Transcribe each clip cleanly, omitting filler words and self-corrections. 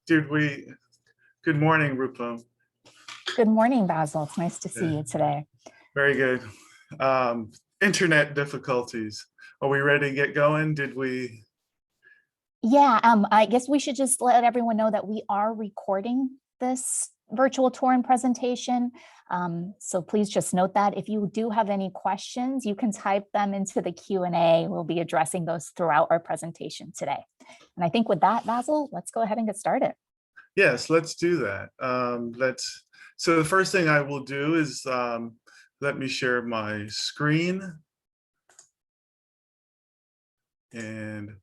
Did we? Good morning, Rupam. Good morning, Basil. It's nice to see Yeah, you today. very good. Internet difficulties. Are we ready to get going? Did we? Yeah, I guess we should just let everyone know that we are recording this virtual tour and presentation. So please just note that if you do have any questions, you can type them into the Q&A. We'll be addressing those throughout our presentation today. And I think with that, Basil, let's go ahead and get started. Yes, let's do that. So the first thing I will do is let me share my screen. And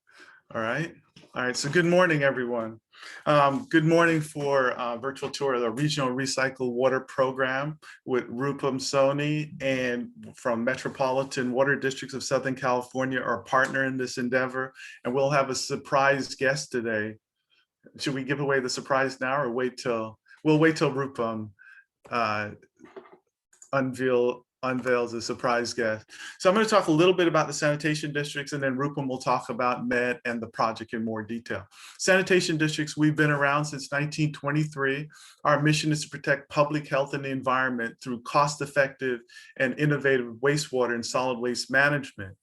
all right. So good morning, everyone. Good morning for virtual tour of the Regional Recycled Water Program with Rupam, Soni, and from Metropolitan Water Districts of Southern California, our partner in this endeavor. And we'll have a surprise guest today. Should we give away the surprise now or wait till, we'll wait till Rupam unveils a surprise guest. So I'm going to talk a little bit about the sanitation districts, and then Rupam will talk about MET and the project in more detail. Sanitation districts, we've been around since 1923. Our mission is to protect public health and the environment through cost-effective and innovative wastewater and solid waste management.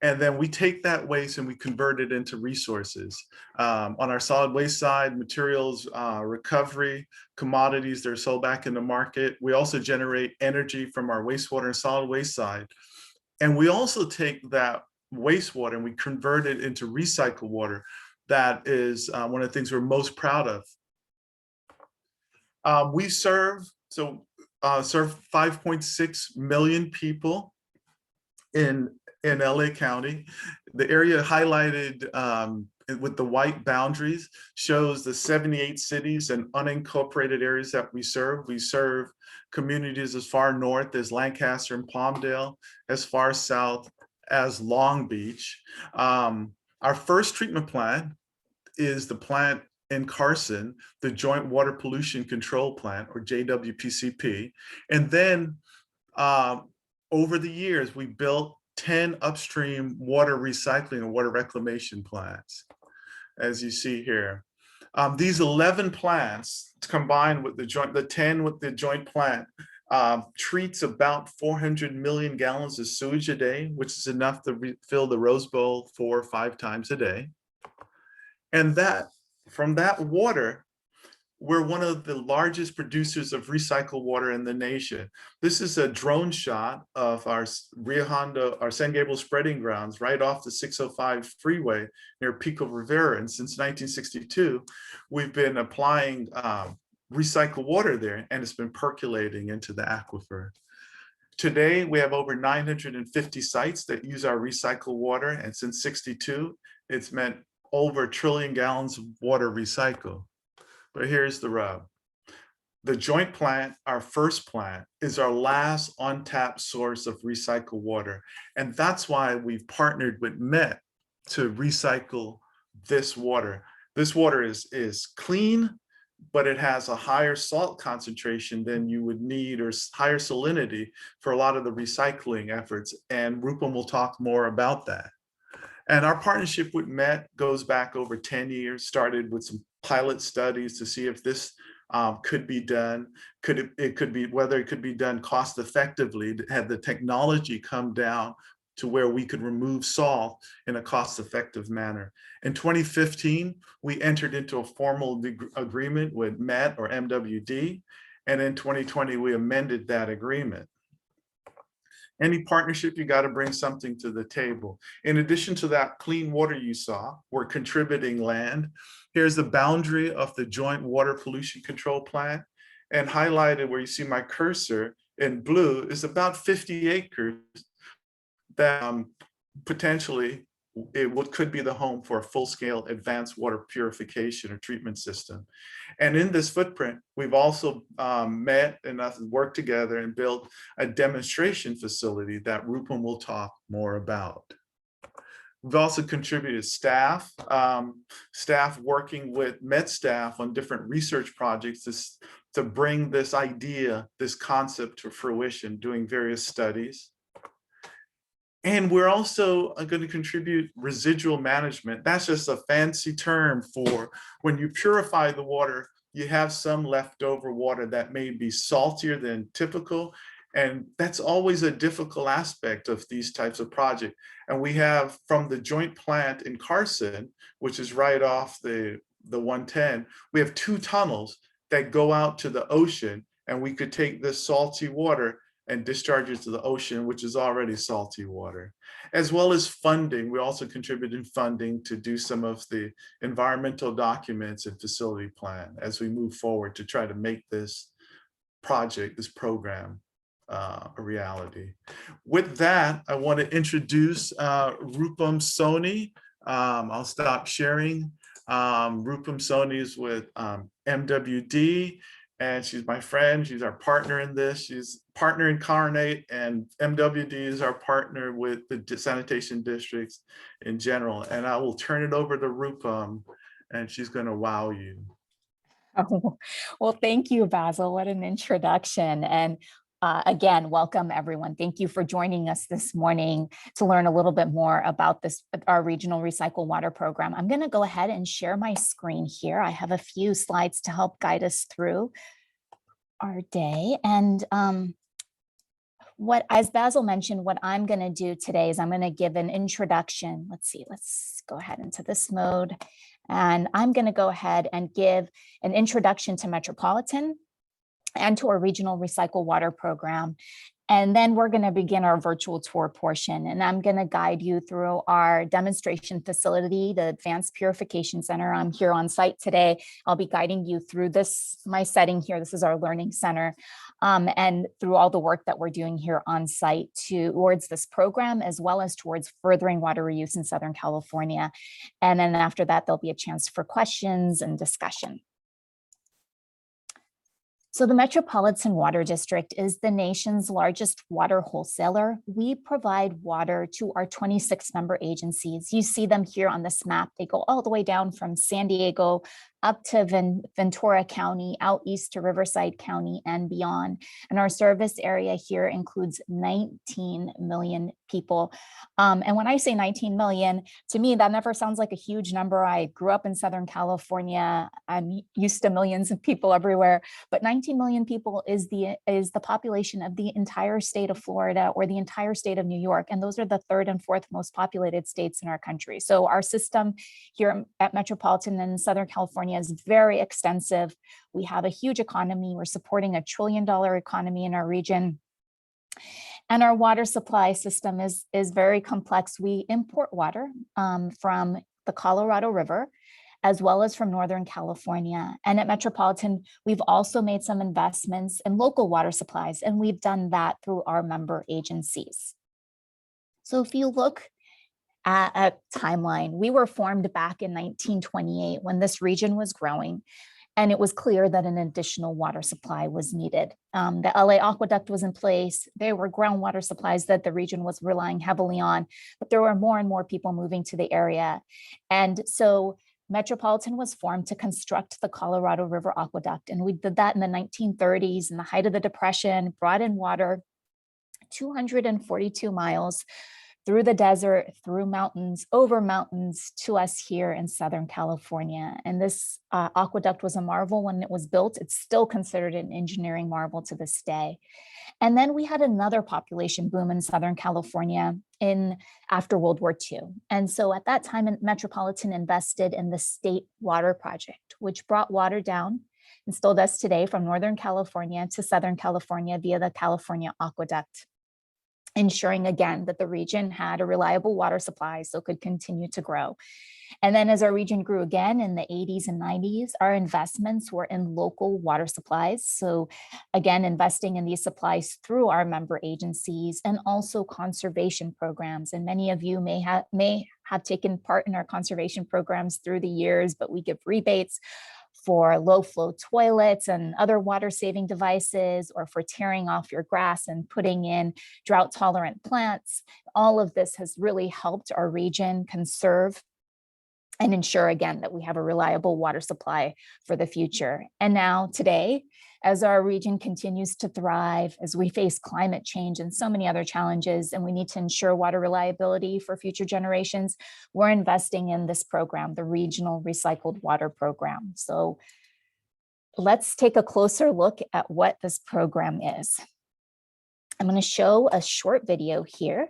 And then we take that waste and we convert it into resources. On our solid waste side, materials recovery, commodities that are sold back in the market. We also generate energy from our wastewater and solid waste side. And we also take that wastewater and we convert it into recycled water. That is one of the things we're most proud of. We serve 5.6 million people in LA County. The area highlighted with the white boundaries shows the 78 cities and unincorporated areas that we serve. We serve communities as far north as Lancaster and Palmdale, as far south as Long Beach. Our first treatment plant is the plant in Carson, the Joint Water Pollution Control Plant, or JWPCP. And then over the years, we built 10 upstream water recycling and water reclamation plants, as you see here. These 11 plants combined with the 10 with the joint plant treats about 400 million gallons of sewage a day, which is enough to fill the Rose Bowl 4 or 5 times a day. And that from that water, we're one of the largest producers of recycled water in the nation. This is a drone shot of our Rio Hondo, our San Gabriel spreading grounds right off the 605 freeway near Pico Rivera. And since 1962, we've been applying recycled water there, and it's been percolating into the aquifer. Today, we have over 950 sites that use our recycled water. And since 62, it's meant over 1 trillion gallons of water recycled. But here's the rub. The joint plant, our first plant, is our last untapped source of recycled water. And that's why we've partnered with MET to recycle this water. This water is clean, but it has a higher salt concentration than you would need, or higher salinity for a lot of the recycling efforts. And Rupam will talk more about that. And our partnership with MET goes back over 10 years, started with some pilot studies to see if this could be done, whether it could be done cost effectively, had the technology come down to where we could remove salt in a cost effective manner. In 2015, we entered into a formal agreement with MET or MWD. And in 2020, we amended that agreement. Any partnership, you got to bring something to the table. In addition to that clean water you saw, we're contributing land. Here's the boundary of the Joint Water Pollution Control Plant, and highlighted where you see my cursor in blue is about 50 acres that potentially could be the home for a full-scale advanced water purification or treatment system. And in this footprint, we've also met and worked together and built a demonstration facility that Rupam will talk more about. We've also contributed staff working with MET staff on different research projects to bring this idea, this concept to fruition, doing various studies. And we're also going to contribute residual management. That's just a fancy term for when you purify the water, you have some leftover water that may be saltier than typical. And that's always a difficult aspect of these types of projects. And we have from the joint plant in Carson, which is right off the 110, we have 2 tunnels that go out to the ocean, and we could take this salty water and discharge it to the ocean, which is already salty water, as well as funding. We also contribute in funding to do some of the environmental documents and facility plan as we move forward to try to make this project, this program, a reality. With that, I want to introduce Rupam Soni. I'll stop sharing. Rupam Soni is with MWD, and she's my friend. She's our partner in this. She's partner Incarnate, and MWD is our partner with the sanitation districts in general. And I will turn it over to Rupam, and she's going to wow you. Oh, well, thank you, Basil. What an introduction. And again, welcome everyone. Thank you for joining us this morning to learn a little bit more about our regional recycled water program. I'm going to go ahead and share my screen here. I have a few slides to help guide us through our day. And as Basil mentioned, what I'm going to do today is I'm going to give an introduction. Let's go ahead into this mode. And I'm going to go ahead and give an introduction to Metropolitan and to our regional recycled water program. And then we're going to begin our virtual tour portion. And I'm going to guide you through our demonstration facility, the Advanced Purification Center. I'm here on site today. I'll be guiding you through my setting here. This is our learning center. And through all the work that we're doing here on site towards this program, as well as towards furthering water reuse in Southern California. And then after that, there'll be a chance for questions and discussion. So the Metropolitan Water District is the nation's largest water wholesaler. We provide water to our 26 member agencies. You see them here on this map. They go all the way down from San Diego up to Ventura County, out east to Riverside County and beyond. And our service area here includes 19 million people. And when I say 19 million, to me, that never sounds like a huge number. I grew up in Southern California. I'm used to millions of people everywhere, but 19 million people is the population of the entire state of Florida or the entire state of New York. And those are the 3rd and 4th most populated states in our country. So our system here at Metropolitan in Southern California is very extensive. We have a huge economy. We're supporting $1 trillion economy in our region. And our water supply system is very complex. We import water from the Colorado River, as well as from Northern California. And at Metropolitan, we've also made some investments in local water supplies, and we've done that through our member agencies. So if you look at a timeline, we were formed back in 1928 when this region was growing, and it was clear that an additional water supply was needed. The LA aqueduct was in place. There were groundwater supplies that the region was relying heavily on, but there were more and more people moving to the area. And so Metropolitan was formed to construct the Colorado River Aqueduct. And we did that in the 1930s, in the height of the Depression, brought in water 242 miles through the desert, through mountains, over mountains to us here in Southern California. And this aqueduct was a marvel when it was built. It's still considered an engineering marvel to this day. And then we had another population boom in Southern California after World War II. And so at that time, Metropolitan invested in the State Water Project, which brought water down and still does today from Northern California to Southern California via the California Aqueduct, ensuring again that the region had a reliable water supply so it could continue to grow. And then as our region grew again in the 80s and 90s, our investments were in local water supplies. So again, investing in these supplies through our member agencies and also conservation programs. And many of you may have taken part in our conservation programs through the years, but we give rebates for low flow toilets and other water saving devices, or for tearing off your grass and putting in drought tolerant plants. All of this has really helped our region conserve and ensure again that we have a reliable water supply for the future. And now today, as our region continues to thrive, as we face climate change and so many other challenges, and we need to ensure water reliability for future generations, we're investing in this program, the Regional Recycled Water Program. So let's take a closer look at what this program is. I'm going to show a short video here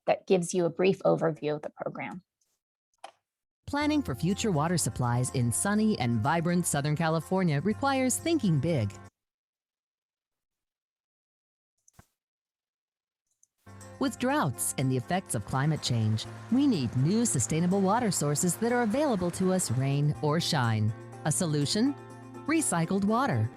that gives you a brief overview of the program. Planning for future water supplies in sunny and vibrant Southern California requires thinking big. With droughts and the effects of climate change, we need new sustainable water sources that are available to us rain or shine. A solution? Recycled water.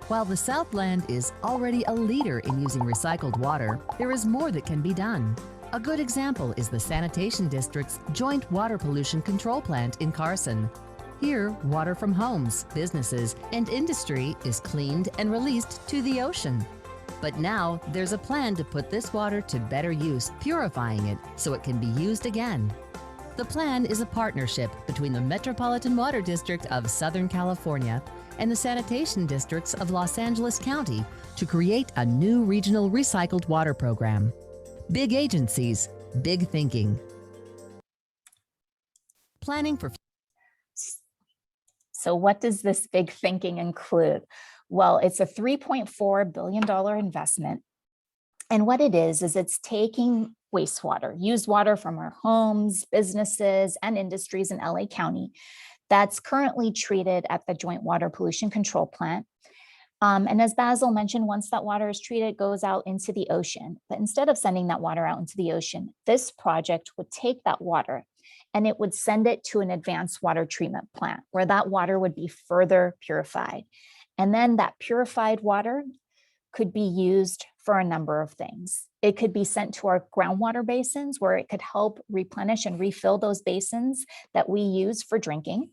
While the Southland is already a leader in using recycled water, there is more that can be done. A good example is the Sanitation District's Joint Water Pollution Control Plant in Carson. Here, water from homes, businesses, and industry is cleaned and released to the ocean. But now, there's a plan to put this water to better use, purifying it so it can be used again. The plan is a partnership between the Metropolitan Water District of Southern California and the Sanitation Districts of Los Angeles County to create a new regional recycled water program. Big agencies, big thinking. Planning for. So what does this big thinking include? Well, it's a $3.4 billion investment. And what it is it's taking wastewater, used water from our homes, businesses, and industries in LA County that's currently treated at the Joint Water Pollution Control Plant. And as Basil mentioned, once that water is treated, it goes out into the ocean. But instead of sending that water out into the ocean, this project would take that water and it would send it to an advanced water treatment plant where that water would be further purified. And then that purified water could be used for a number of things. It could be sent to our groundwater basins where it could help replenish and refill those basins that we use for drinking.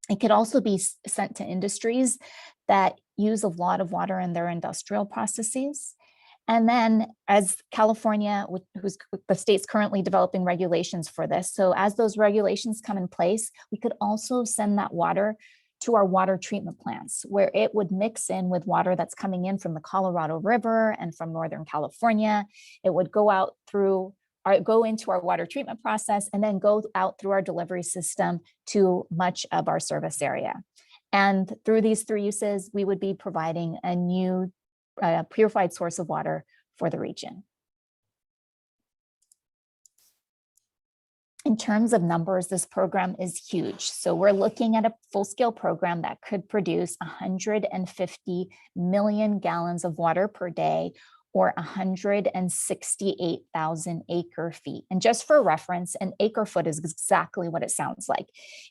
It could also be sent to industries that use a lot of water in their industrial processes. And then as California, who's the state's currently developing regulations for this. So as those regulations come in place, we could also send that water to our water treatment plants where it would mix in with water that's coming in from the Colorado River and from Northern California. It would go out through go into our water treatment process and then go out through our delivery system to much of our service area. And through these three uses, we would be providing a new purified source of water for the region. In terms of numbers, this program is huge. So we're looking at a full-scale program that could produce 150 million gallons of water per day, or 168,000 acre feet. And just for reference, an acre foot is exactly what it sounds like.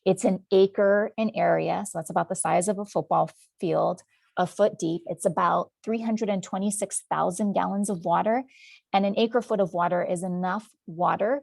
It's an acre in area, so that's about the size of a football field, a foot deep. It's about 326,000 gallons of water, and an acre foot of water is enough water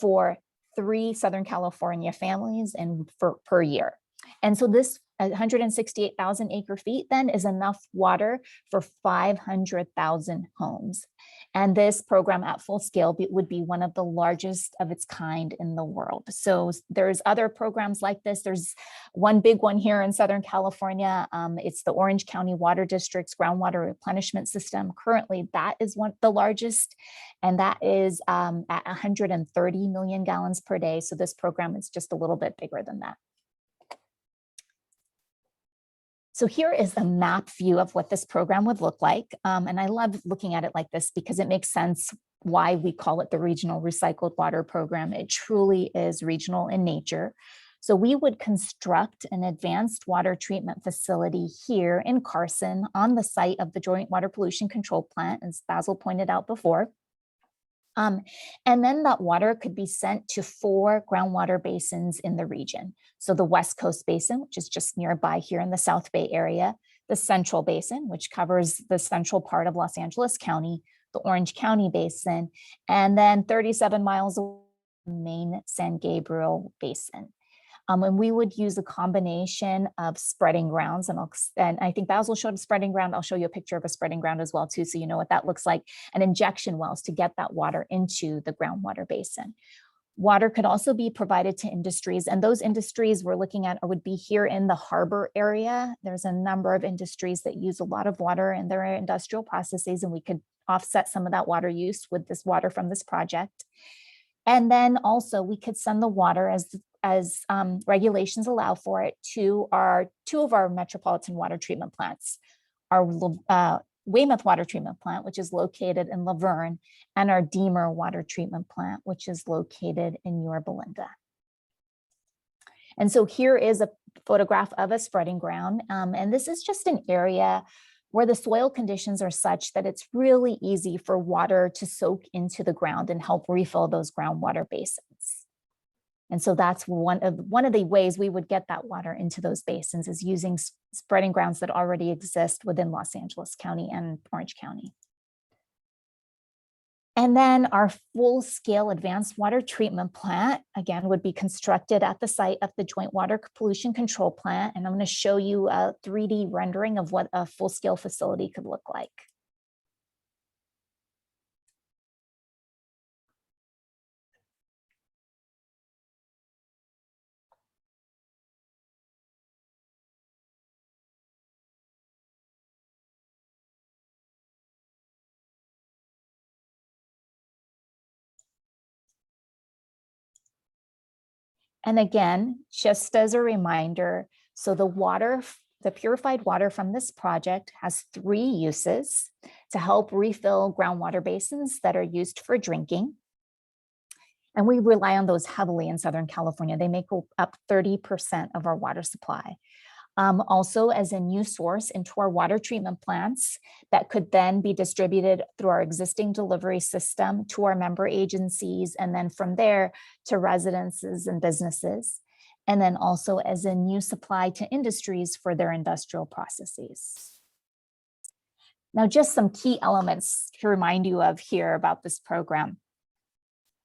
for 3 Southern California families and per year. And so this 168,000 acre feet then is enough water for 500,000 homes. And this program at full scale would be one of the largest of its kind in the world. So there's other programs like this. There's one big one here in Southern California. It's the Orange County Water District's groundwater replenishment system. Currently, that is the largest, and that is at 130 million gallons per day. So this program is just a little bit bigger than that. So here is a map view of what this program would look like. And I love looking at it like this because it makes sense why we call it the Regional Recycled Water Program. It truly is regional in nature. So we would construct an advanced water treatment facility here in Carson on the site of the Joint Water Pollution Control Plant, as Basil pointed out before. And then that water could be sent to 4 groundwater basins in the region. So the West Coast Basin, which is just nearby here in the South Bay area, the Central Basin, which covers the central part of Los Angeles County, the Orange County Basin, and then 37 miles away, the main San Gabriel Basin. And we would use a combination of spreading grounds, and I think Basil showed a spreading ground. I'll show you a picture of a spreading ground as well too, so you know what that looks like, and injection wells to get that water into the groundwater basin. Water could also be provided to industries, and those industries we're looking at would be here in the harbor area. There's a number of industries that use a lot of water in their industrial processes, and we could offset some of that water use with this water from this project. And then also we could send the water as regulations allow for it to two of our metropolitan water treatment plants, our Weymouth water treatment plant, which is located in Laverne, and our Deemer water treatment plant, which is located in Yorba Linda. And so here is a photograph of a spreading ground. And this is just an area where the soil conditions are such that it's really easy for water to soak into the ground and help refill those groundwater basins. And so that's one of the ways we would get that water into those basins, is using spreading grounds that already exist within Los Angeles County and Orange County. And then our full-scale advanced water treatment plant, again, would be constructed at the site of the Joint Water Pollution Control Plant. And I'm going to show you a 3D rendering of what a full-scale facility could look like. And again, just as a reminder, so the purified water from this project has 3 uses: to help refill groundwater basins that are used for drinking. And we rely on those heavily in Southern California. They make up 30% of our water supply. Also as a new source into our water treatment plants that could then be distributed through our existing delivery system to our member agencies, and then from there to residences and businesses. And then also as a new supply to industries for their industrial processes. Now, just some key elements to remind you of here about this program.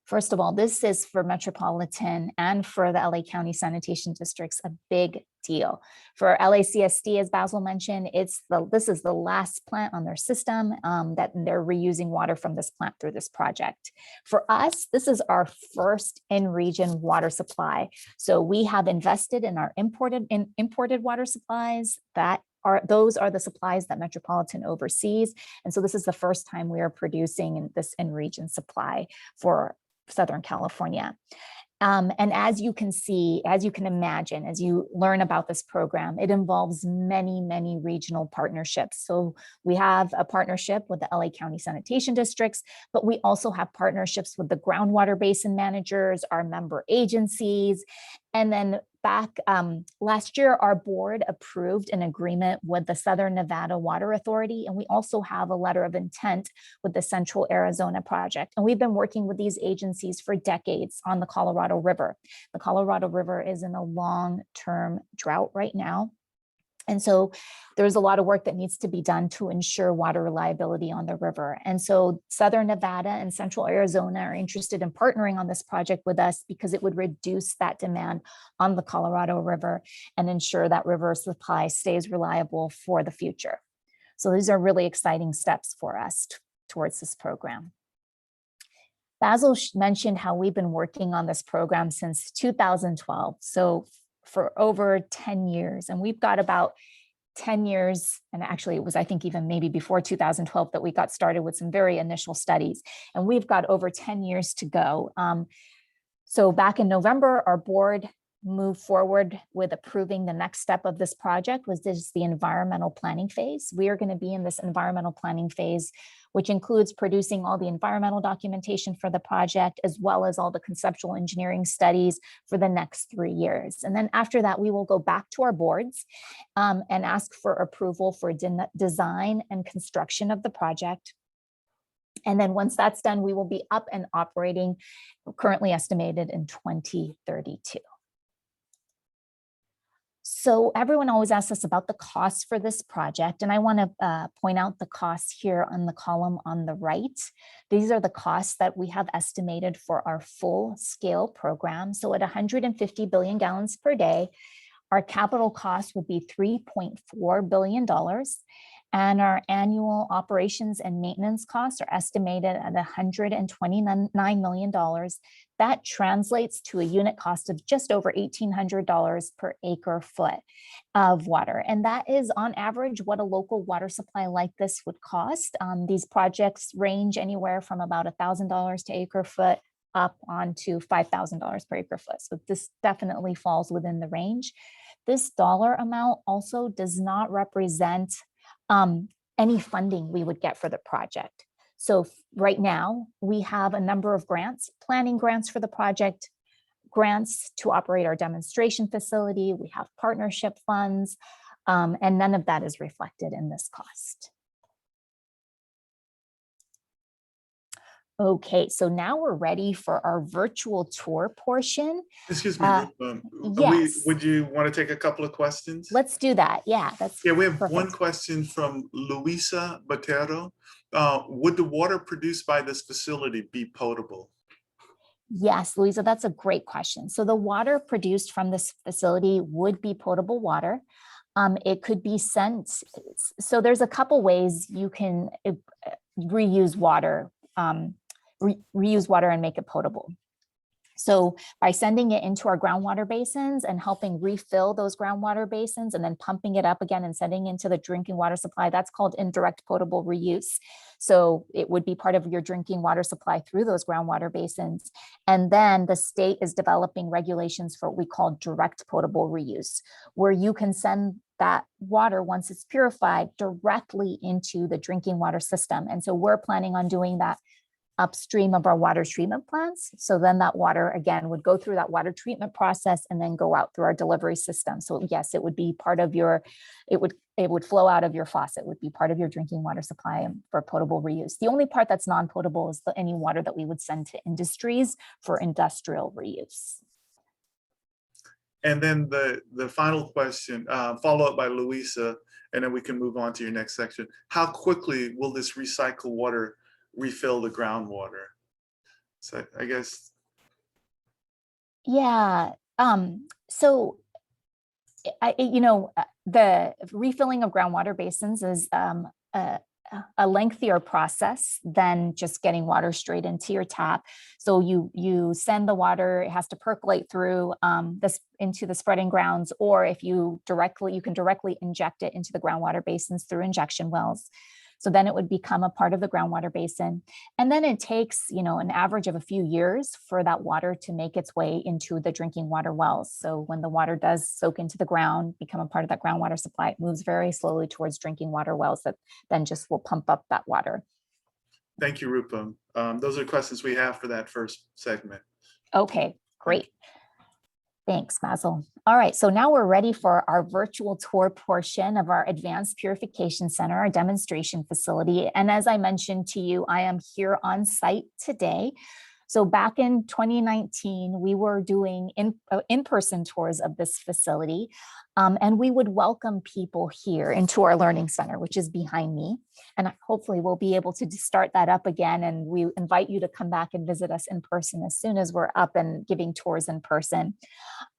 First of all, this is for Metropolitan and for the LA County Sanitation Districts a big deal. For LACSD, as Basil mentioned, this is the last plant on their system that they're reusing water from this plant through this project. For us, this is our first in-region water supply. So we have invested in our imported water supplies. Those are the supplies that Metropolitan oversees. And so this is the first time we are producing this in-region supply for Southern California. And as you can see, as you can imagine, as you learn about this program, it involves many, many regional partnerships. So we have a partnership with the LA County Sanitation Districts, but we also have partnerships with the groundwater basin managers, our member agencies. And then back last year, our board approved an agreement with the Southern Nevada Water Authority, and we also have a letter of intent with the Central Arizona Project. And we've been working with these agencies for decades on the Colorado River. The Colorado River is in a long-term drought right now. And so there's a lot of work that needs to be done to ensure water reliability on the river. And so Southern Nevada and Central Arizona are interested in partnering on this project with us because it would reduce that demand on the Colorado River and ensure that river supply stays reliable for the future. So these are really exciting steps for us towards this program. Basil mentioned how we've been working on this program since 2012. So for over 10 years, and we've got about 10 years, and actually it was, I think, even maybe before 2012 that we got started with some very initial studies, and we've got over 10 years to go. So back in November, our board moved forward with approving the next step of this project, was this the environmental planning phase. We are going to be in this environmental planning phase, which includes producing all the environmental documentation for the project, as well as all the conceptual engineering studies for the next 3 years. And then after that, we will go back to our boards and ask for approval for design and construction of the project. And then once that's done, we will be up and operating, currently estimated in 2032. So everyone always asks us about the costs for this project, and I want to point out the costs here on the column on the right. These are the costs that we have estimated for our full-scale program. So at 150 billion gallons per day, our capital cost would be $3.4 billion. And our annual operations and maintenance costs are estimated at $129 million. That translates to a unit cost of just over $1,800 per acre foot of water. And that is on average what a local water supply like this would cost. These projects range anywhere from about $1,000 to acre foot up onto $5,000 per acre foot. So this definitely falls within the range. This dollar amount also does not represent any funding we would get for the project. So right now we have a number of grants, planning grants for the project, grants to operate our demonstration facility. We have partnership funds, and none of that is reflected in this cost. Okay, so now we're ready for our virtual tour portion. Excuse me, Rupam. Yes. Would you want to take a couple of questions? Let's do that. Yeah, that's Yeah, we have perfect. one question from Luisa Botero. Would the water produced by this facility be potable? Yes, Louisa, that's a great question. So the water produced from this facility would be potable water. It could be sent. So there's a couple ways you can reuse water, reuse water and make it potable. So by sending it into our groundwater basins and helping refill those groundwater basins and then pumping it up again and sending into the drinking water supply, that's called indirect potable reuse. So it would be part of your drinking water supply through those groundwater basins. And then the state is developing regulations for what we call direct potable reuse, where you can send that water, once it's purified, directly into the drinking water system. And so we're planning on doing that upstream of our water treatment plants. So then that water, again, would go through that water treatment process and then go out through our delivery system. So yes, it would be part of your, it would flow out of your faucet, would be part of your drinking water supply for potable reuse. The only part that's non-potable is any water that we would send to industries for industrial reuse. And then the final question, follow up by Luisa, and then we can move on to your next section. How quickly will this recycled water refill the groundwater? So I guess. Yeah. So the refilling of groundwater basins is a lengthier process than just getting water straight into your tap. So you send the water, it has to percolate through this into the spreading grounds, or if you can directly inject it into the groundwater basins through injection wells. So then it would become a part of the groundwater basin. And then it takes, an average of a few years for that water to make its way into the drinking water wells. So when the water does soak into the ground, become a part of that groundwater supply, it moves very slowly towards drinking water wells that then just will pump up that water. Thank you, Rupam. Those are questions we have for that first segment. Okay, great. Thanks, Basil. All right, so now we're ready for our virtual tour portion of our Advanced Purification Center, our demonstration facility. And as I mentioned to you, I am here on site today. So back in 2019, we were doing in-person tours of this facility, and we would welcome people here into our learning center, which is behind me. And hopefully we'll be able to start that up again. And we invite you to come back and visit us in person as soon as we're up and giving tours in person.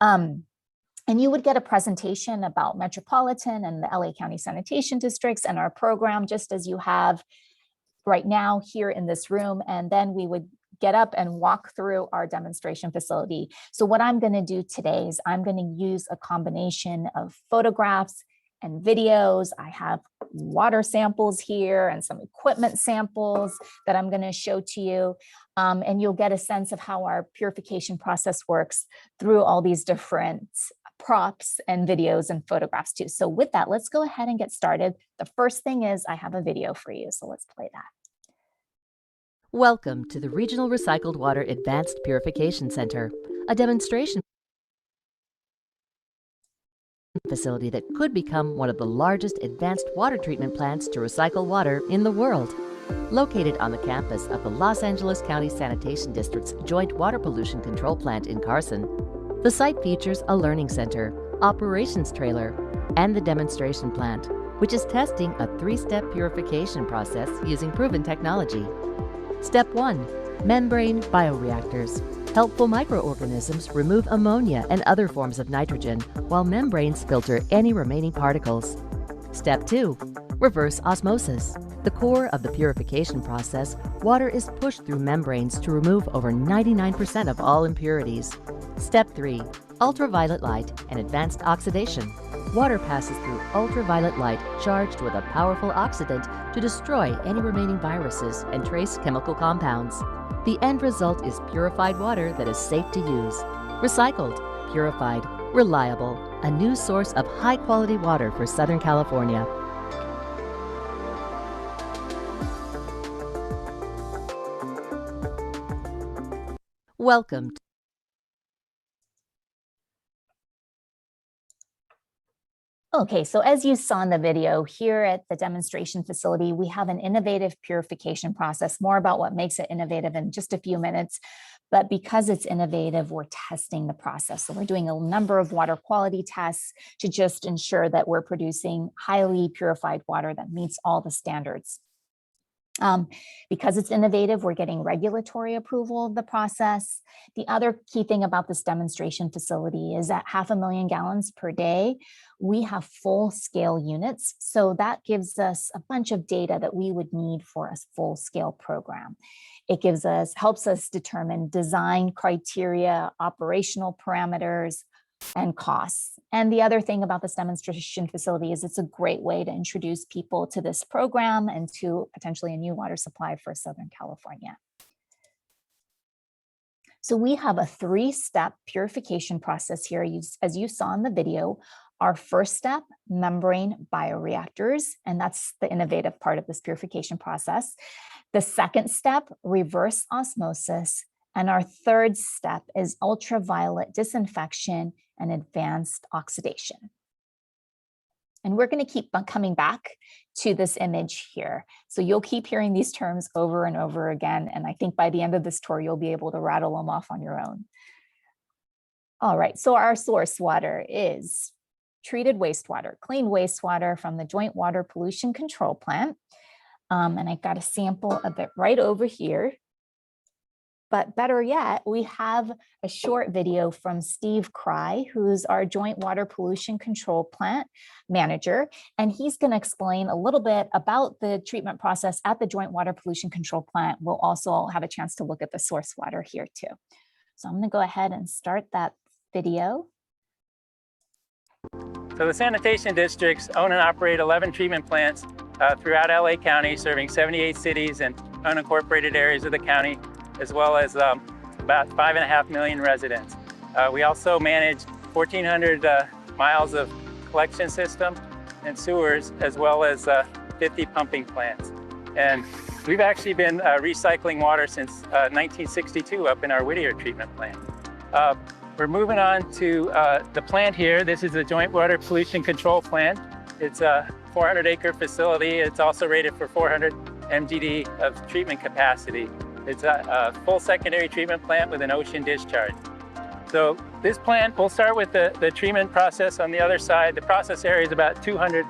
And you would get a presentation about Metropolitan and the LA County Sanitation Districts and our program, just as you have right now here in this room. And then we would get up and walk through our demonstration facility. So what I'm going to do today is I'm going to use a combination of photographs and videos. I have water samples here and some equipment samples that I'm going to show to you. And you'll get a sense of how our purification process works through all these different props and videos and photographs too. So with that, let's go ahead and get started. The first thing is I have a video for you. So let's play that. Welcome to the Regional Recycled Water Advanced Purification Center, a demonstration facility that could become one of the largest advanced water treatment plants to recycle water in the world. Located on the campus of the Los Angeles County Sanitation District's Joint Water Pollution Control Plant in Carson, the site features a learning center, operations trailer, and the demonstration plant, which is testing a 3-step purification process using proven technology. Step 1. Membrane bioreactors. Helpful microorganisms remove ammonia and other forms of nitrogen, while membranes filter any remaining particles. Step 2. Reverse osmosis. The core of the purification process, water is pushed through membranes to remove over 99% of all impurities. Step 3. Ultraviolet light and advanced oxidation. Water passes through ultraviolet light charged with a powerful oxidant to destroy any remaining viruses and trace chemical compounds. The end result is purified water that is safe to use. Recycled, purified, reliable, a new source of high-quality water for Southern California. Welcome. Okay, so as you saw in the video, here at the demonstration facility, we have an innovative purification process. More about what makes it innovative in just a few minutes. But because it's innovative, we're testing the process. So we're doing a number of water quality tests to just ensure that we're producing highly purified water that meets all the standards. Because it's innovative, we're getting regulatory approval of the process. The other key thing about this demonstration facility is at 500,000 gallons per day, we have full-scale units. So that gives us a bunch of data that we would need for a full-scale program. It helps us determine design criteria, operational parameters, and costs. And the other thing about this demonstration facility is it's a great way to introduce people to this program and to potentially a new water supply for Southern California. So we have a 3-step purification process here. As you saw in the video, our first step, membrane bioreactors, and that's the innovative part of this purification process. The second step, reverse osmosis. And our third step is ultraviolet disinfection and advanced oxidation. And we're going to keep coming back to this image here. So you'll keep hearing these terms over and over again. And I think by the end of this tour, you'll be able to rattle them off on your own. All right, so our source water is treated wastewater, clean wastewater from the Joint Water Pollution Control Plant. And I've got a sample of it right over here. But better yet, we have a short video from Steve Krai, who's our Joint Water Pollution Control Plant manager. And he's going to explain a little bit about the treatment process at the Joint Water Pollution Control Plant. We'll also have a chance to look at the source water here too. So I'm going to go ahead and start that video. So the sanitation districts own and operate 11 treatment plants throughout LA County, serving 78 cities and unincorporated areas of the county, as well as about 5.5 million residents. We also manage 1,400 miles of collection system and sewers, as well as 50 pumping plants. And we've actually been recycling water since 1962 up in our Whittier treatment plant. We're moving on to the plant here. This is the Joint Water Pollution Control Plant. It's a 400-acre facility. It's also rated for 400 MGD of treatment capacity. It's a full secondary treatment plant with an ocean discharge. So this plant, we'll start with the treatment process on the other side. The process area is about 200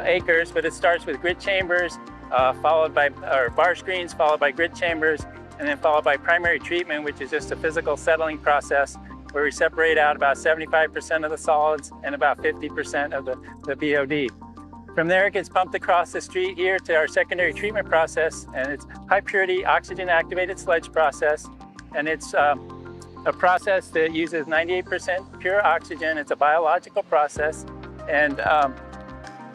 acres, but it starts with grit chambers, followed by bar screens, followed by grit chambers, and then followed by primary treatment, which is just a physical settling process where we separate out about 75% of the solids and about 50% of the BOD. From there, it gets pumped across the street here to our secondary treatment process, and it's high purity oxygen activated sludge process. And it's a process that uses 98% pure oxygen. It's a biological process. And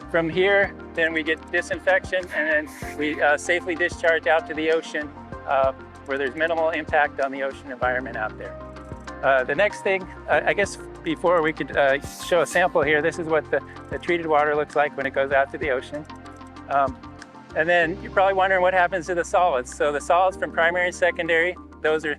from here, then we get disinfection, and then we safely discharge out to the ocean where there's minimal impact on the ocean environment out there. The next thing, I guess before we could show a sample here, this is what the treated water looks like when it goes out to the ocean. And then you're probably wondering what happens to the solids. So the solids from primary and secondary, those are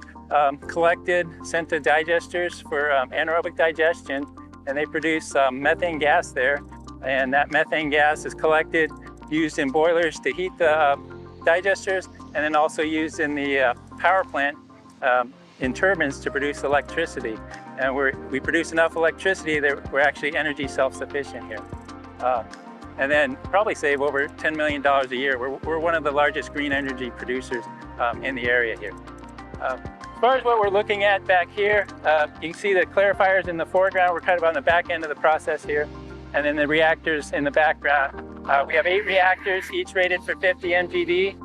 collected, sent to digesters for anaerobic digestion, and they produce methane gas there. And that methane gas is collected, used in boilers to heat the digesters, and then also used in the power plant in turbines to produce electricity. And we produce enough electricity that we're actually energy self-sufficient here. And then probably save over $10 million a year. We're one of the largest green energy producers in the area here. As far as what we're looking at back here, you can see the clarifiers in the foreground. We're kind of on the back end of the process here. And then the reactors in the background. We have 8 reactors, each rated for 50 MGD.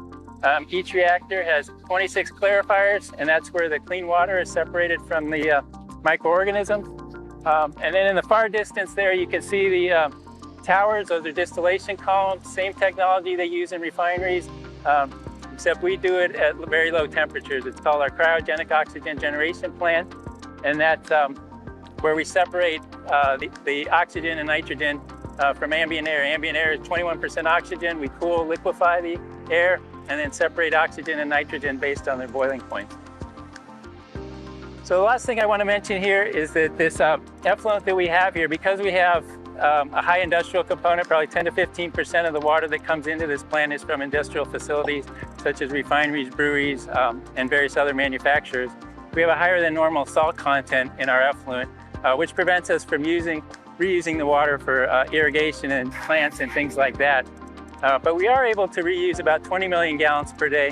Each reactor has 26 clarifiers, and that's where the clean water is separated from the microorganisms. And then in the far distance there, you can see the towers. Those are distillation columns, same technology they use in refineries, except we do it at very low temperatures. It's called our cryogenic oxygen generation plant, and that's where we separate the oxygen and nitrogen from ambient air. Ambient air is 21% oxygen. We cool, liquefy the air, and then separate oxygen and nitrogen based on their boiling points. So the last thing I want to mention here is that this effluent that we have here, because we have a high industrial component, probably 10 to 15% of the water that comes into this plant is from industrial facilities, such as refineries, breweries, and various other manufacturers. We have a higher than normal salt content in our effluent, which prevents us from reusing the water for irrigation and plants and things like that. But we are able to reuse about 20 million gallons per day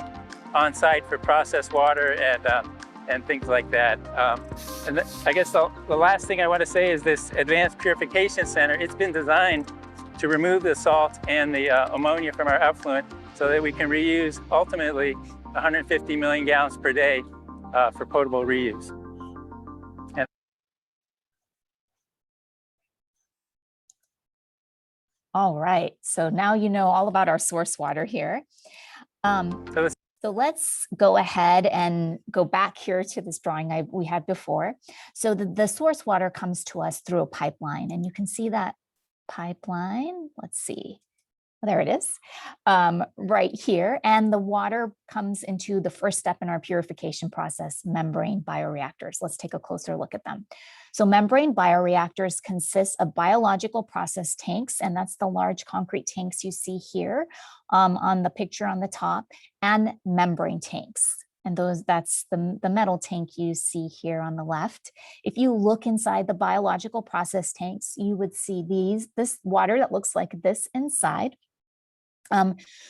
on site for processed water and things like that. And I guess the last thing I want to say is this Advanced Purification Center, it's been designed to remove the salt and the ammonia from our effluent so that we can reuse ultimately 150 million gallons per day for potable reuse. All right, so now you know all about our source water here. So let's go ahead and go back here to this drawing we had before. So the source water comes to us through a pipeline, and you can see that pipeline. Let's see. There it is, right here. And the water comes into the first step in our purification process, membrane bioreactors. Let's take a closer look at them. So membrane bioreactors consist of biological process tanks, and that's the large concrete tanks you see here on the picture on the top, and membrane tanks. And that's the metal tank you see here on the left. If you look inside the biological process tanks, you would see this water that looks like this inside.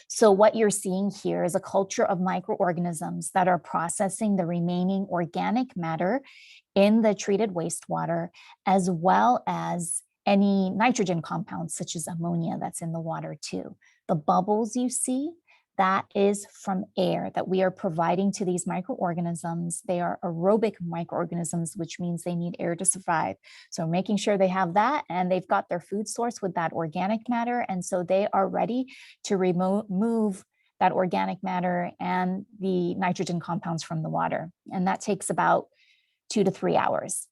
So what you're seeing here is a culture of microorganisms that are processing the remaining organic matter in the treated wastewater, as well as any nitrogen compounds such as ammonia that's in the water too. The bubbles you see, that is from air that we are providing to these microorganisms. They are aerobic microorganisms, which means they need air to survive. So making sure they have that, and they've got their food source with that organic matter. And so they are ready to remove that organic matter and the nitrogen compounds from the water. And that takes about 2 to 3 hours.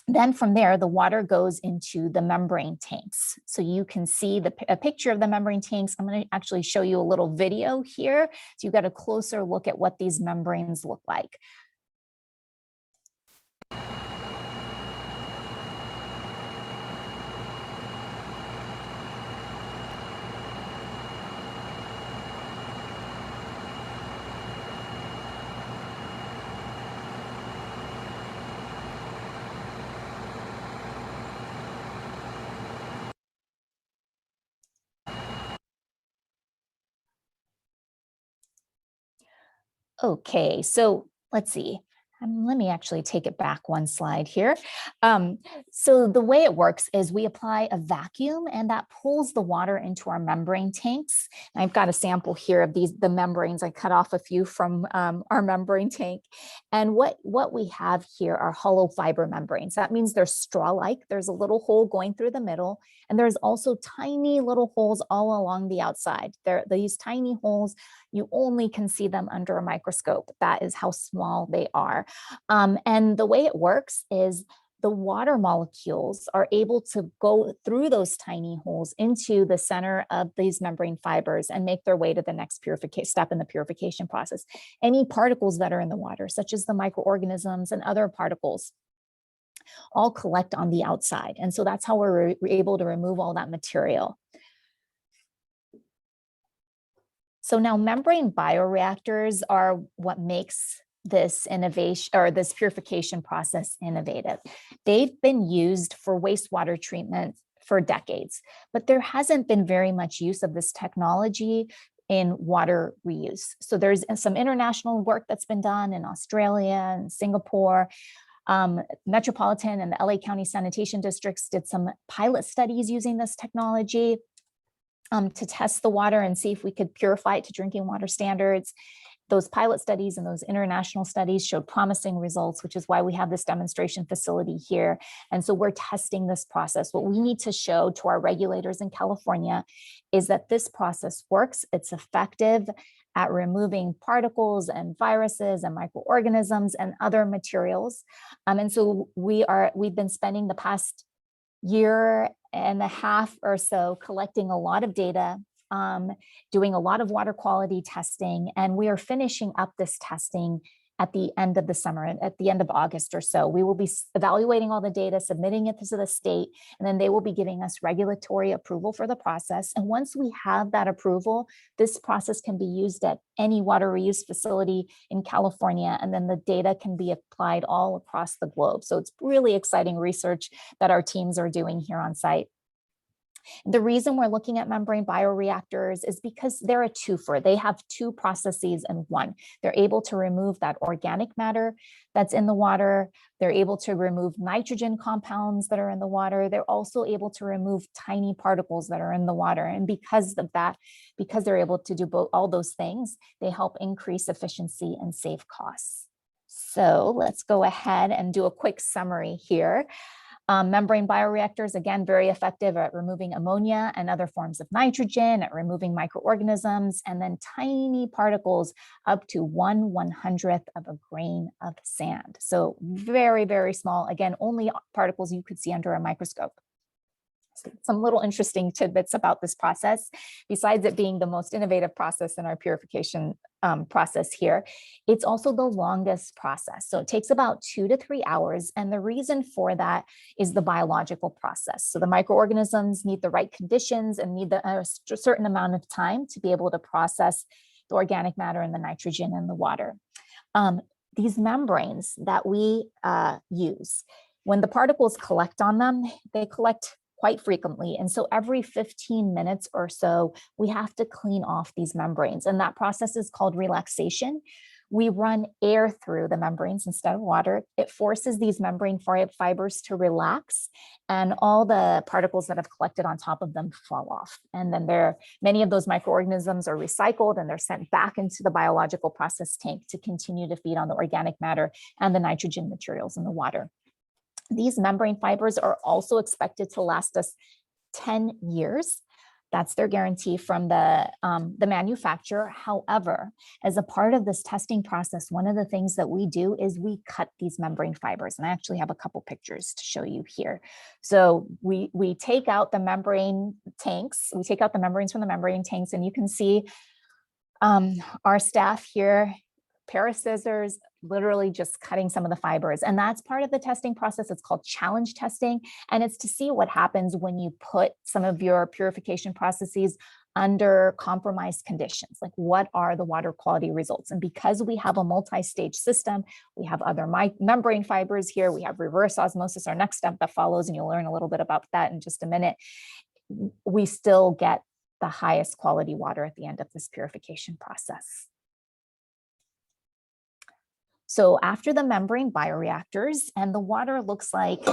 Then from there, the water goes into the membrane tanks. So you can see a picture of the membrane tanks. I'm going to actually show you a little video here. So you got a closer look at what these membranes look like. Okay, so let's see. Let me actually take it back one slide here. So the way it works is we apply a vacuum, and that pulls the water into our membrane tanks. And I've got a sample here of the membranes. I cut off a few from our membrane tank. And what we have here are hollow fiber membranes. That means they're straw-like. There's a little hole going through the middle, and there's also tiny little holes all along the outside. These tiny holes, you only can see them under a microscope. That is how small they are. And the way it works is the water molecules are able to go through those tiny holes into the center of these membrane fibers and make their way to the next step in the purification process. Any particles that are in the water, such as the microorganisms and other particles, all collect on the outside. And so that's how we're able to remove all that material. So now membrane bioreactors are what makes this innovation or this purification process innovative. They've been used for wastewater treatment for decades, but there hasn't been very much use of this technology in water reuse. So there's some international work that's been done in Australia and Singapore. Metropolitan and the LA County Sanitation districts did some pilot studies using this technology. to test the water and see if we could purify it to drinking water standards. Those pilot studies and those international studies showed promising results, which is why we have this demonstration facility here. And so we're testing this process. What we need to show to our regulators in California is that this process works, it's effective at removing particles and viruses and microorganisms and other materials. And so we've been spending the past year and a half or so collecting a lot of data, doing a lot of water quality testing, and we are finishing up this testing at the end of the summer, at the end of August or so. We will be evaluating all the data, submitting it to the state, and then they will be giving us regulatory approval for the process. And once we have that approval, this process can be used at any water reuse facility in California, and then the data can be applied all across the globe. So it's really exciting research that our teams are doing here on site. The reason we're looking at membrane bioreactors is because they're a twofer. They have two processes in one. They're able to remove that organic matter that's in the water. They're able to remove nitrogen compounds that are in the water. They're also able to remove tiny particles that are in the water. And because of that, because they're able to do all those things, they help increase efficiency and save costs. So let's go ahead and do a quick summary here. Membrane bioreactors, again, very effective at removing ammonia and other forms of nitrogen, at removing microorganisms, and then tiny particles up to 1/100th of a grain of sand. So very, very small, again, only particles you could see under a microscope. Some little interesting tidbits about this process, besides it being the most innovative process in our purification process here, it's also the longest process. So it takes about 2 to 3 hours. And the reason for that is the biological process. So the microorganisms need the right conditions and need a certain amount of time to be able to process the organic matter and the nitrogen in the water. These membranes that we use, when the particles collect on them, they collect quite frequently. And so every 15 minutes or so, we have to clean off these membranes. And that process is called relaxation. We run air through the membranes instead of water. It forces these membrane fibers to relax, and all the particles that have collected on top of them fall off. And then many of those microorganisms are recycled and they're sent back into the biological process tank to continue to feed on the organic matter and the nitrogen materials in the water. These membrane fibers are also expected to last us 10 years. That's their guarantee from the manufacturer. However, as a part of this testing process, one of the things that we do is we cut these membrane fibers. And I actually have a couple pictures to show you here. So we take out the membrane tanks. We take out the membranes from the membrane tanks, and you can see our staff here, pair of scissors, literally just cutting some of the fibers. And that's part of the testing process. It's called challenge testing. And it's to see what happens when you put some of your purification processes under compromised conditions. Like, what are the water quality results? And because we have a multi-stage system, we have other membrane fibers here, we have reverse osmosis, our next step that follows, and you'll learn a little bit about that in just a minute. We still get the highest quality water at the end of this purification process. So after the membrane bioreactors, and the water looks like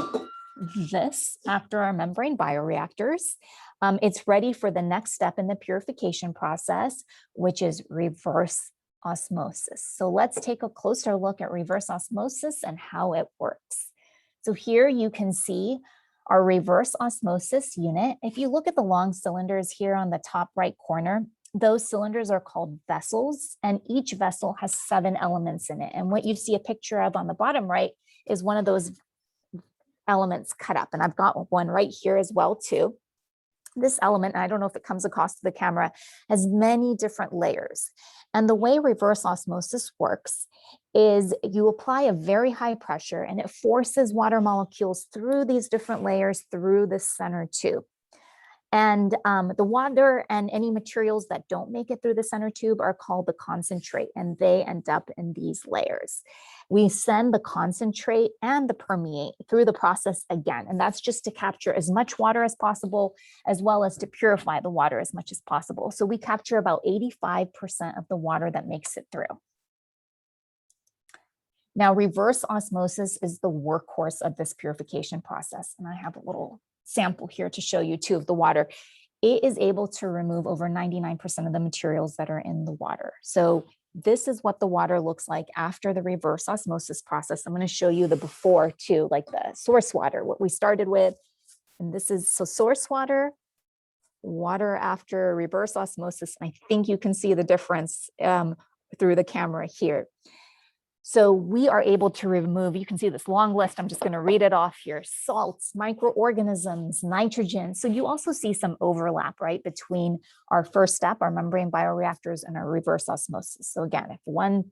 this after our membrane bioreactors, it's ready for the next step in the purification process, which is reverse osmosis. So let's take a closer look at reverse osmosis and how it works. So here you can see our reverse osmosis unit. If you look at the long cylinders here on the top right corner, those cylinders are called vessels, and each vessel has 7 elements in it. And what you see a picture of on the bottom right is one of those elements cut up. And I've got one right here as well too. This element, and I don't know if it comes across to the camera, has many different layers. And the way reverse osmosis works is you apply a very high pressure, and it forces water molecules through these different layers through the center tube. And the water and any materials that don't make it through the center tube are called the concentrate, and they end up in these layers. We send the concentrate and the permeate through the process again, and that's just to capture as much water as possible, as well as to purify the water as much as possible. So we capture about 85% of the water that makes it through. Now, reverse osmosis is the workhorse of this purification process, and I have a little sample here to show you too of the water. it is able to remove over 99% of the materials that are in the water. So this is what the water looks like after the reverse osmosis process. I'm going to show you the before too, like the source water, what we started with. And this is so source water, water after reverse osmosis. And I think you can see the difference through the camera here. So we are able to remove, you can see this long list, I'm just going to read it off here, salts, microorganisms, nitrogen. So you also see some overlap, right, between our first step, our membrane bioreactors, and our reverse osmosis. So again, if one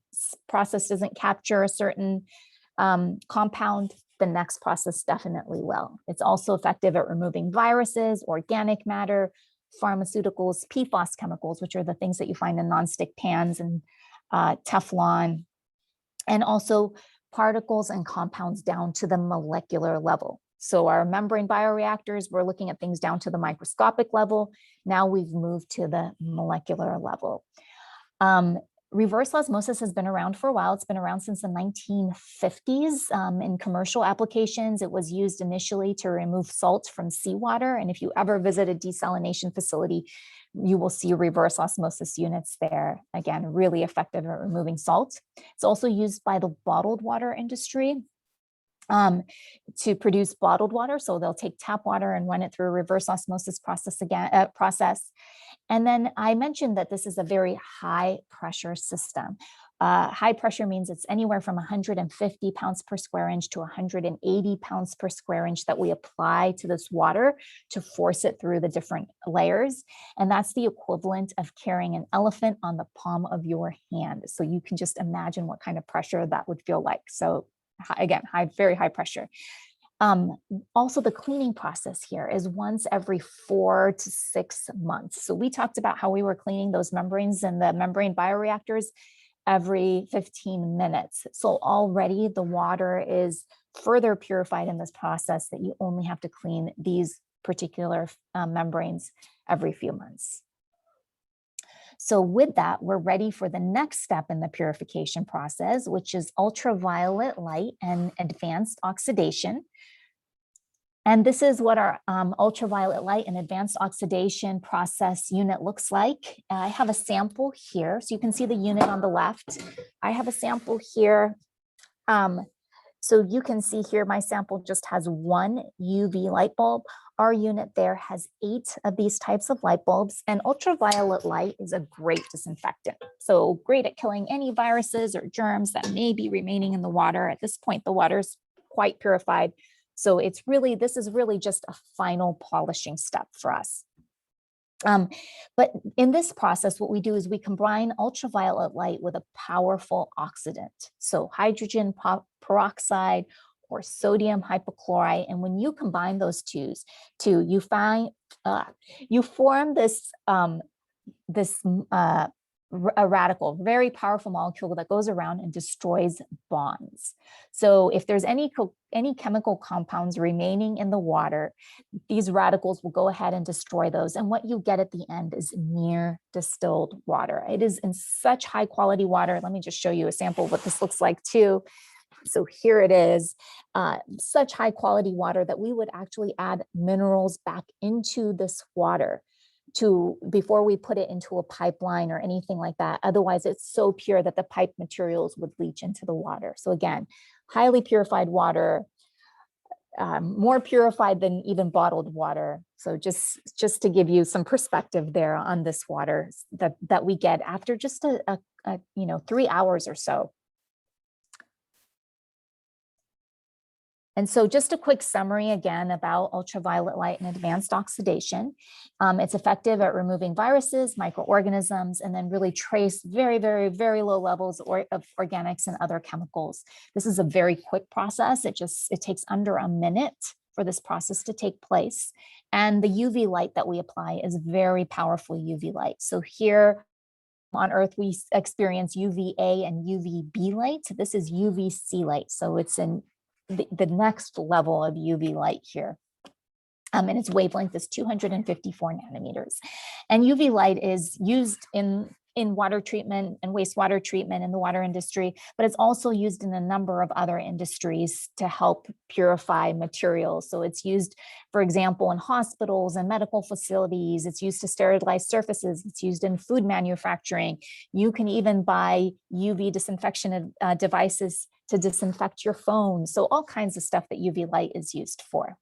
process doesn't capture a certain compound, the next process definitely will. It's also effective at removing viruses, organic matter, pharmaceuticals, PFAS chemicals, which are the things that you find in nonstick pans and Teflon, and also particles and compounds down to the molecular level. So our membrane bioreactors, we're looking at things down to the microscopic level. Now we've moved to the molecular level. Reverse osmosis has been around for a while. It's been around since the 1950s in commercial applications. It was used initially to remove salt from seawater. And if you ever visit a desalination facility, you will see reverse osmosis units there. Again, really effective at removing salt. It's also used by the bottled water industry to produce bottled water. So they'll take tap water and run it through a reverse osmosis process process. And then I mentioned that this is a very high pressure system. High pressure means it's anywhere from 150 pounds per square inch to 180 pounds per square inch that we apply to this water to force it through the different layers. And that's the equivalent of carrying an elephant on the palm of your hand. So you can just imagine what kind of pressure that would feel like. So again, very high pressure. Also, the cleaning process here is once every 4 to 6 months. So we talked about how we were cleaning those membranes and the membrane bioreactors every 15 minutes. So already the water is further purified in this process that you only have to clean these particular membranes every few months. So with that, we're ready for the next step in the purification process, which is ultraviolet light and advanced oxidation. And this is what our ultraviolet light and advanced oxidation process unit looks like. I have a sample here, so you can see the unit on the left. I have a sample here. So you can see here, my sample just has one UV light bulb. Our unit there has 8 of these types of light bulbs, and ultraviolet light is a great disinfectant. So great at killing any viruses or germs that may be remaining in the water. At this point, the water's quite purified. So it's really, this is really just a final polishing step for us. But in this process, what we do is we combine ultraviolet light with a powerful oxidant. So hydrogen peroxide or sodium hypochlorite. And when you combine those two, you form this, a radical, very powerful molecule that goes around and destroys bonds. So if there's any chemical compounds remaining in the water, these radicals will go ahead and destroy those. And what you get at the end is near distilled water. It is in such high quality water. Let me just show you a sample of what this looks like too. So here it is, such high quality water that we would actually add minerals back into this water before we put it into a pipeline or anything like that. Otherwise, it's so pure that the pipe materials would leach into the water. So again, highly purified water, more purified than even bottled water. So just to give you some perspective there on this water that we get after just a 3 hours or so. And so just a quick summary again about ultraviolet light and advanced oxidation. It's effective at removing viruses, microorganisms, and then really trace very, very, very low levels of organics and other chemicals. This is a very quick process. It takes under a minute for this process to take place. And the UV light that we apply is very powerful UV light. So here on Earth, we experience UVA and UVB light. This is UVC light. So it's in the next level of UV light here. And its wavelength is 254 nanometers. And UV light is used in in water treatment and wastewater treatment in the water industry, but it's also used in a number of other industries to help purify materials. So it's used, for example, in hospitals and medical facilities. It's used to sterilize surfaces. It's used in food manufacturing. You can even buy UV disinfection devices to disinfect your phone. So all kinds of stuff that UV light is used for.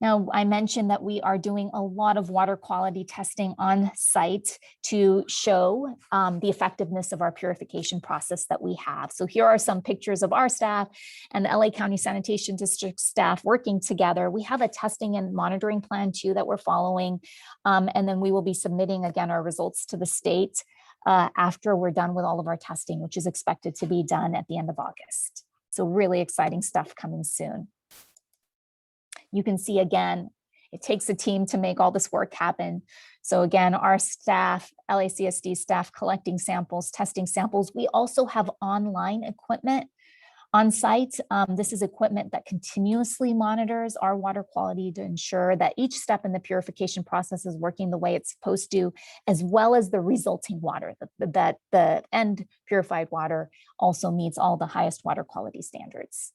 Now, I mentioned that we are doing a lot of water quality testing on site to show the effectiveness of our purification process that we have. So here are some pictures of our staff and the LA County Sanitation District staff working together. We have a testing and monitoring plan too that we're following. And then we will be submitting again our results to the state after we're done with all of our testing, which is expected to be done at the end of August. So really exciting stuff coming soon. You can see again, it takes a team to make all this work happen. So again, our staff, LACSD staff collecting samples, testing samples. We also have online equipment on site. This is equipment that continuously monitors our water quality to ensure that each step in the purification process is working the way it's supposed to, as well as the resulting water, that the end purified water also meets all the highest water quality standards.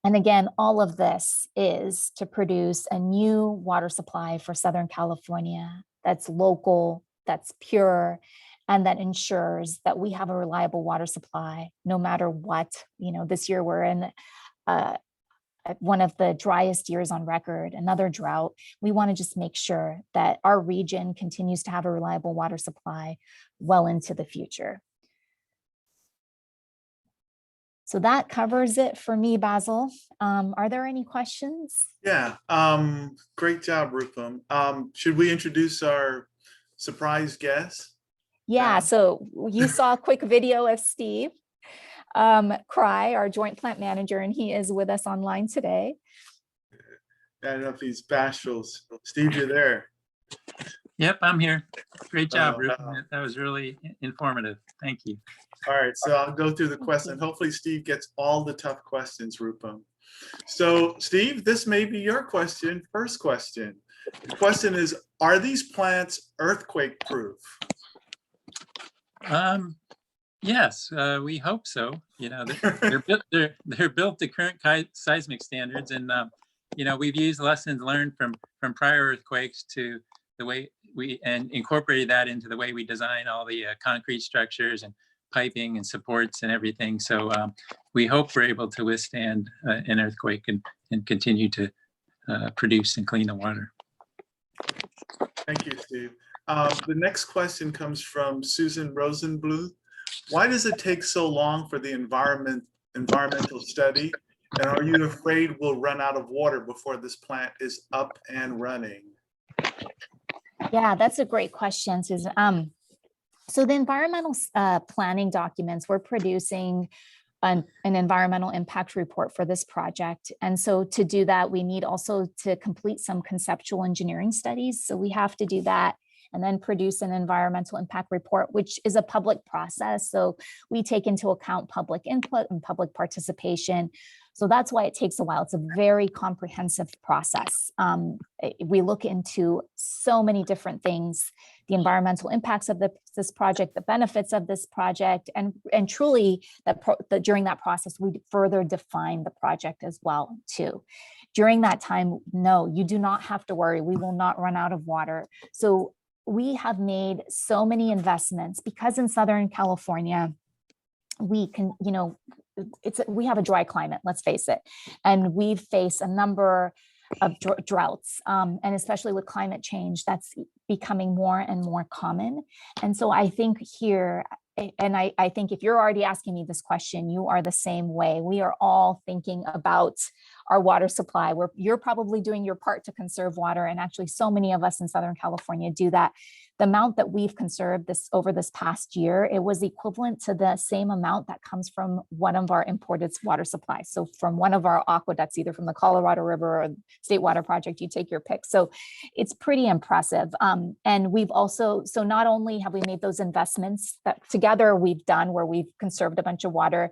And again, all of this is to produce a new water supply for Southern California that's local, that's pure, and that ensures that we have a reliable water supply no matter what. You know, this year we're in one of the driest years on record, another drought. We want to just make sure that our region continues to have a reliable water supply well into the future. So that covers it for me, Basil. Are there any questions? Yeah, great job, Rupam. Should we introduce our surprise guest? Yeah, so you saw a quick video of Steve Krai, our joint plant manager, and he is with us online today. I don't know if he's bashful. Steve, you're there. Yep, I'm here. Great job, Rupam. That was really informative. Thank you. All right, so I'll go through the question. Hopefully Steve gets all the tough questions, Rupam. So Steve, this may be your question. First question. The question is, are these plants earthquake proof? Yes, we hope so. You know, they're built to current seismic standards, and you know, we've used lessons learned from prior earthquakes to the way and incorporated that into the way we design all the concrete structures and piping and supports and everything. So we hope we're able to withstand an earthquake and continue to produce and clean the water. Thank you, Steve. The next question comes from Susan Rosenbluth. Why does it take so long for the environmental study? And are you afraid we'll run out of water before this plant is up and running? Yeah, that's a great question, Susan. So the environmental planning documents, we're producing an environmental impact report for this project. And so to do that, we need also to complete some conceptual engineering studies. So we have to do that and then produce an environmental impact report, which is a public process. So we take into account public input and public participation. So that's why it takes a while. It's a very comprehensive process. We look into so many different things, the environmental impacts of this project, the benefits of this project, and truly during that process, we further define the project as well too. During that time, no, you do not have to worry. We will not run out of water. So we have made so many investments because in Southern California, we can, you know, we have a dry climate, let's face it. And we've faced a number of droughts, and especially with climate change, that's becoming more and more common. And so I think here, and I think if you're already asking me this question, you are the same way. We are all thinking about our water supply, where you're probably doing your part to conserve water. And actually so many of us in Southern California do that. The amount that we've conserved over this past year, it was equivalent to the same amount that comes from one of our imported water supplies. So from one of our aqueducts, either from the Colorado River or State Water Project, you take your pick. So it's pretty impressive. And we've also, so not only have we made those investments that together we've done where we've conserved a bunch of water,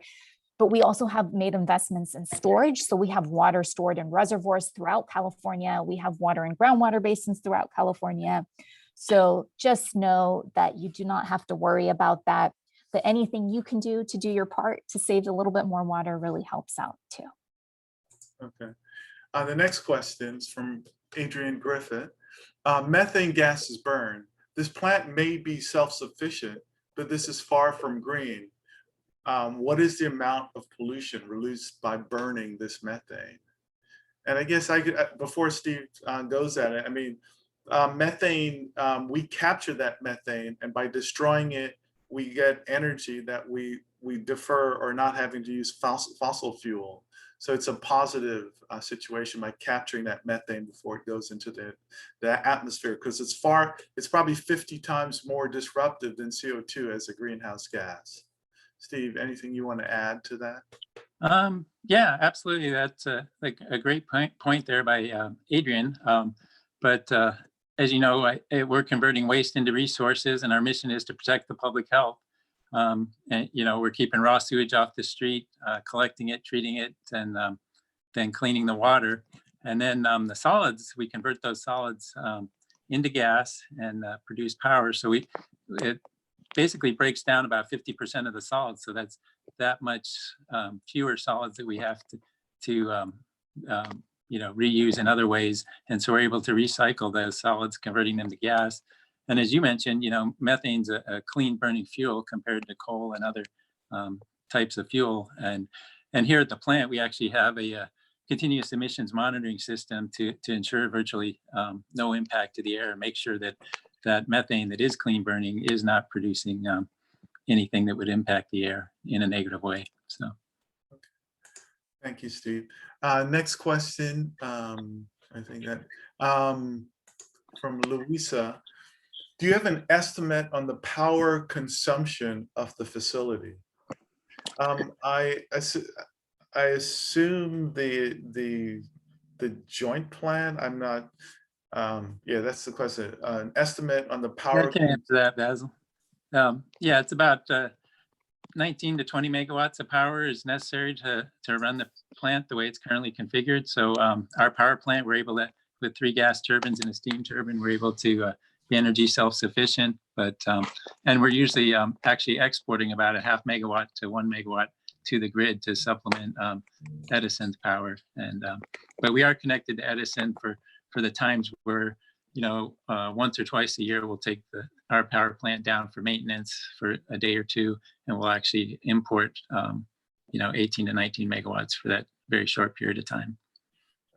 But we also have made investments in storage. So we have water stored in reservoirs throughout California. We have water in groundwater basins throughout California. So just know that you do not have to worry about that. But anything you can do to do your part to save a little bit more water really helps out too. Okay. The next question is from Adrian Griffith. Methane gas is burned. This plant may be self-sufficient, but this is far from green. What is the amount of pollution released by burning this methane? And I guess I could, before Steve goes at it, I mean, methane, we capture that methane, and by destroying it, we get energy that we defer or not having to use fossil fuel. So it's a positive situation by capturing that methane before it goes into the atmosphere, because it's probably 50 times more disruptive than CO2 as a greenhouse gas. Steve, anything you want to add to that? Yeah, absolutely. That's like a great point there by Adrian. But as you know, we're converting waste into resources, and our mission is to protect the public health. And we're keeping raw sewage off the street, collecting it, treating it, and then cleaning the water. And then the solids, we convert those solids into gas and produce power. So it basically breaks down about 50% of the solids. So that's that much fewer solids that we have to reuse in other ways. And so we're able to recycle those solids, converting them to gas. And as you mentioned, methane's a clean burning fuel compared to coal and other types of fuel. And here at the plant, we actually have a continuous emissions monitoring system to ensure virtually no impact to the air, and make sure that methane that is clean burning is not producing anything that would impact the air in a negative way. So, thank you, Steve. Next question, I think that from Louisa. Do you have an estimate on the power consumption of the facility? I assume the joint plan. I'm not. Yeah, that's the question. An estimate on the power. I can answer that, Basil. Yeah, it's about 19 to 20 megawatts of power is necessary to run the plant the way it's currently configured. So our power plant, we're able to, with 3 gas turbines and a steam turbine, we're able to be energy self-sufficient. But and we're usually actually exporting about a half megawatt to 1 megawatt to the grid to supplement Edison's power. And but we are connected to Edison for the times where once or twice a year we'll take our power plant down for maintenance for a day or two, and we'll actually import 18 to 19 megawatts for that very short period of time.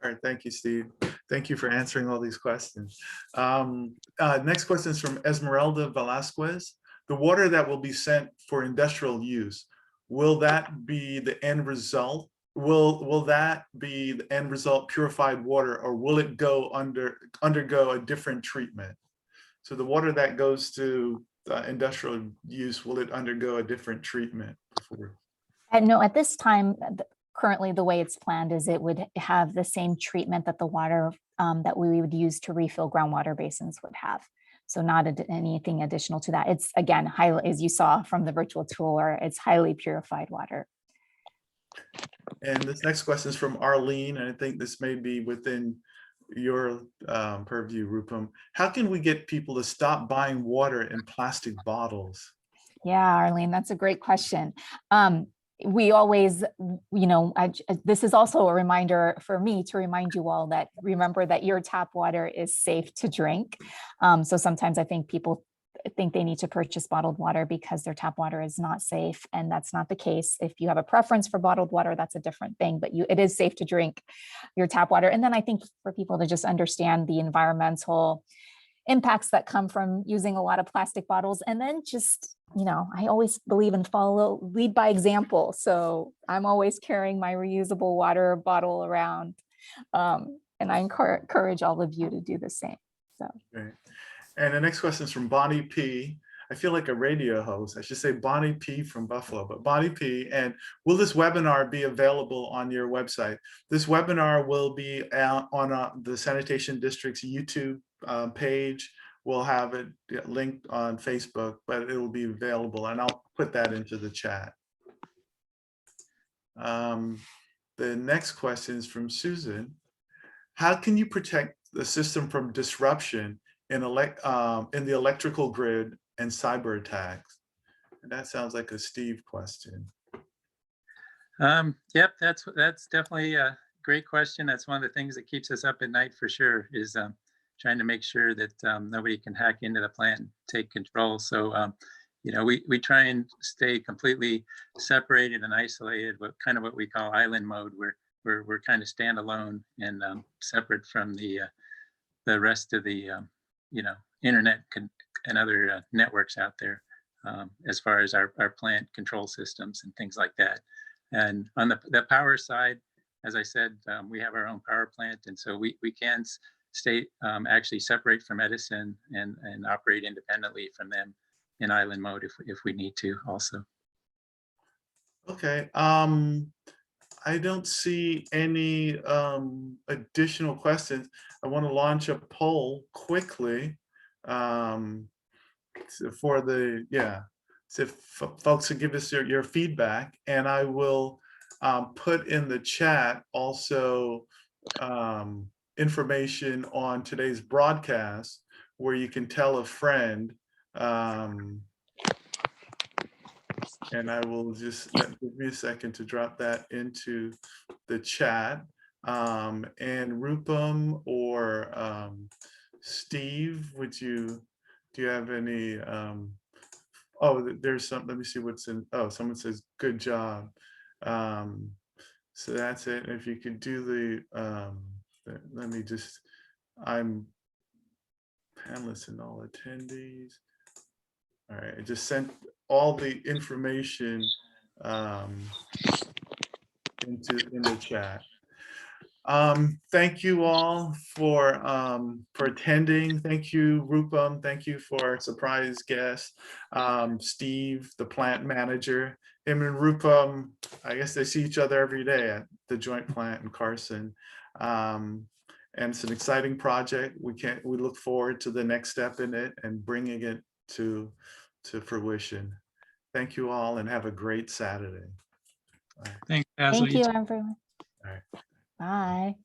All right, thank you, Steve. Thank you for answering all these questions. Next question is from Esmeralda Velasquez. The water that will be sent for industrial use, will that be the end result? Will that be the end result purified water, or will it go undergo a different treatment? So the water that goes to industrial use, will it undergo a different treatment before? No, at this time, currently the way it's planned is it would have the same treatment that the water that we would use to refill groundwater basins would have. So not anything additional to that. It's, again, highly, as you saw from the virtual tour, it's highly purified water. And this next question is from Arlene, and I think this may be within your purview, Rupam. How can we get people to stop buying water in plastic bottles? Yeah, Arlene, that's a great question. We always, this is also a reminder for me to remind you all that remember that your tap water is safe to drink. So sometimes I think people think they need to purchase bottled water because their tap water is not safe, and that's not the case. If you have a preference for bottled water, that's a different thing, but it is safe to drink your tap water. And then I think for people to just understand the environmental impacts that come from using a lot of plastic bottles, and then just, I always believe in lead by example. So I'm always carrying my reusable water bottle around, and I encourage all of you to do the same. So. Great. And the next question is from Bonnie P. I feel like a radio host. I should say Bonnie P from Buffalo, but Bonnie P. And will this webinar be available on your website? This webinar will be out on the Sanitation District's YouTube page. We'll have it linked on Facebook, but it will be available, and I'll put that into the chat. The next question is from Susan. How can you protect the system from disruption in the electrical grid and cyber attacks? And that sounds like a Steve question. Yep, that's definitely a great question. That's one of the things that keeps us up at night for sure, is trying to make sure that nobody can hack into the plant and take control. So, you know, we try and stay completely separated and isolated, but kind of what we call island mode, where we're kind of standalone and separate from the rest of the you know, internet and other networks out there, as far as our plant control systems and things like that. And on the power side, as I said, we have our own power plant, and so we can stay actually separate from Edison and operate independently from them in island mode if we need to also. Okay. I don't see any additional questions. I want to launch a poll quickly for the, so if folks would give us your feedback, and I will put in the chat also information on today's broadcast where you can tell a friend. And I will just give me a second to drop that into the chat. And Rupam or Steve, do you have any, oh, there's some, let me see what's in, oh, someone says, good job. So that's it. If you could do the, let me just, I'm panelists and all attendees. All right, I just sent all the information in the chat. Thank you all for attending. Thank you, Rupam. Thank you for our surprise guest, Steve, the plant manager. Him and Rupam, I guess they see each other every day at the joint plant in Carson. And it's an exciting project. We look forward to the next step in it and bringing it to fruition. Thank you all and have a great Saturday. Thanks, Basil. Thank you, everyone. All right. Bye.